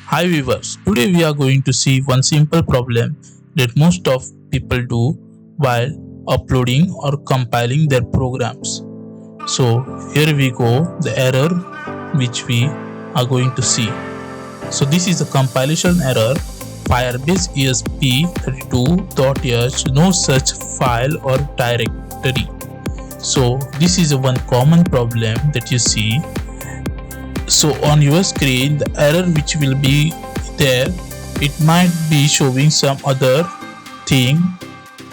Hi viewers, today we are going to see one simple problem that most of people do while uploading or compiling their programs. So here we go, the error which we are going to see. So this is a compilation error, Firebase ESP32.h, no such file or directory. So this is one common problem that you see. So on your screen, the error which will be there, it might be showing some other thing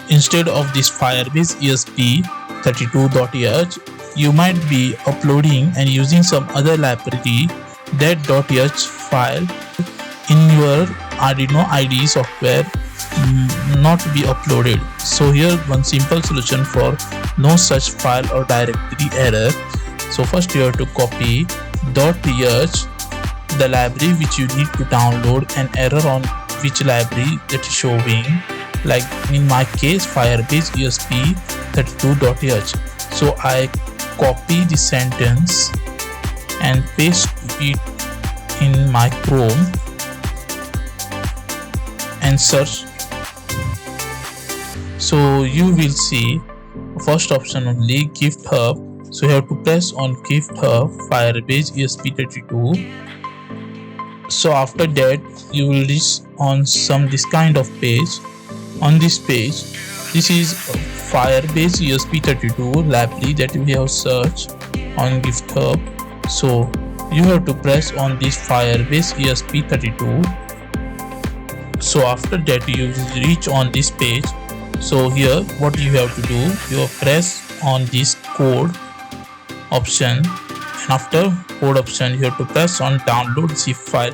instead of this Firebase ESP32.h. You might be uploading and using some other library, that .h file in your Arduino IDE software not be uploaded. So here one simple solution for no such file or directory error. So first you have to copy .h, the library which you need to download, an error on which library that is showing, like in my case Firebase ESP32.h. So I copy the sentence and paste it in my Chrome and search. So you will see first option only, gift hub. So you have to press on gift hub Firebase ESP32. So after that you will reach on this kind of page. On this page, this is Firebase ESP32 library that we have searched on gift hub. So you have to press on this Firebase ESP32. So after that you will reach on this page. So here what you have to do, you have press on this code option, and after code option you have to press on download zip file.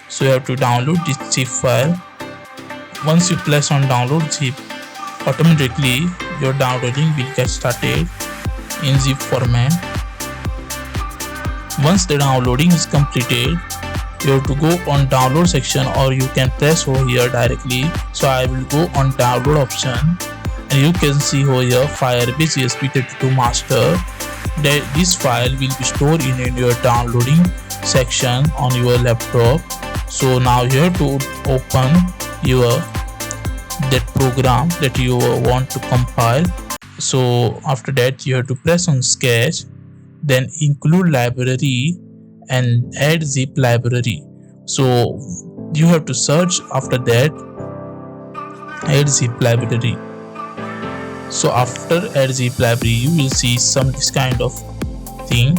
So you have to download this zip file. Once you press on download zip, automatically your downloading will get started in zip format. Once the downloading is completed, you have to go on download section, or you can press over here directly. So I will go on download option, and you can see over here Firebase ESP32 master. That this file will be stored in your downloading section on your laptop. So now you have to open that program that you want to compile. So after that you have to press on sketch, then include library and add zip library. So you have to search after that add zip library. So after add zip library you will see this kind of thing.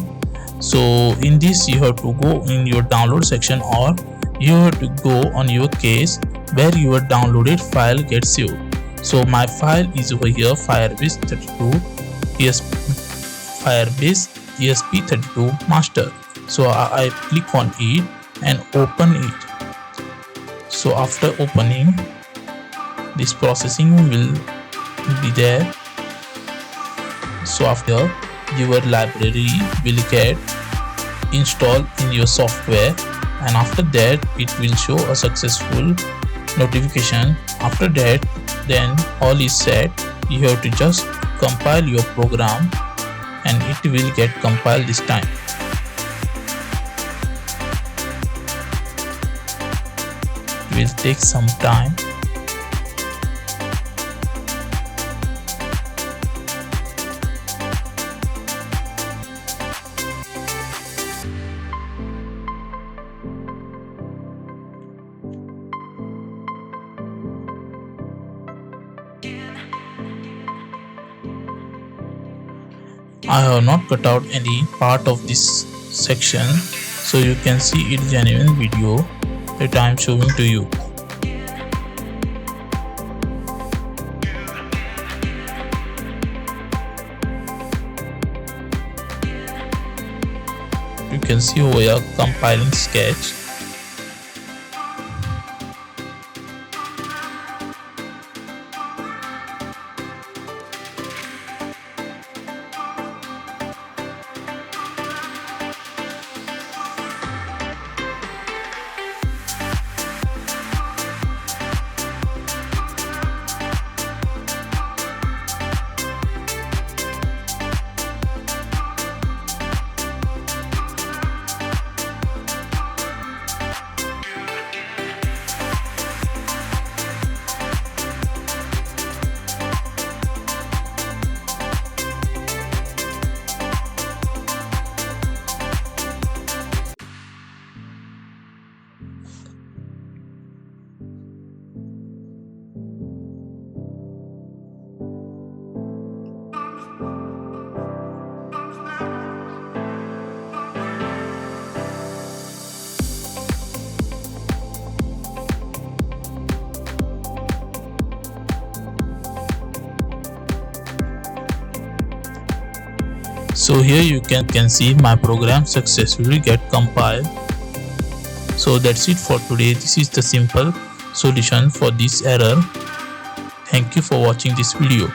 So in this you have to go in your download section, or you have to go on your case where your downloaded file gets saved. So my file is over here, Firebase ESP32 master. So I click on it and open it. So after opening, this processing will be there. So after, your library will get installed in your software, and after that it will show a successful notification. After that, then all is set. You have to just compile your program, and it will get compiled this time. It will take some time. I have not cut out any part of this section, so you can see it genuine video that I am showing to you. You can see over here compiling sketch. So here you can see my program successfully get compiled. So that's it for today. This is the simple solution for this error. Thank you for watching this video.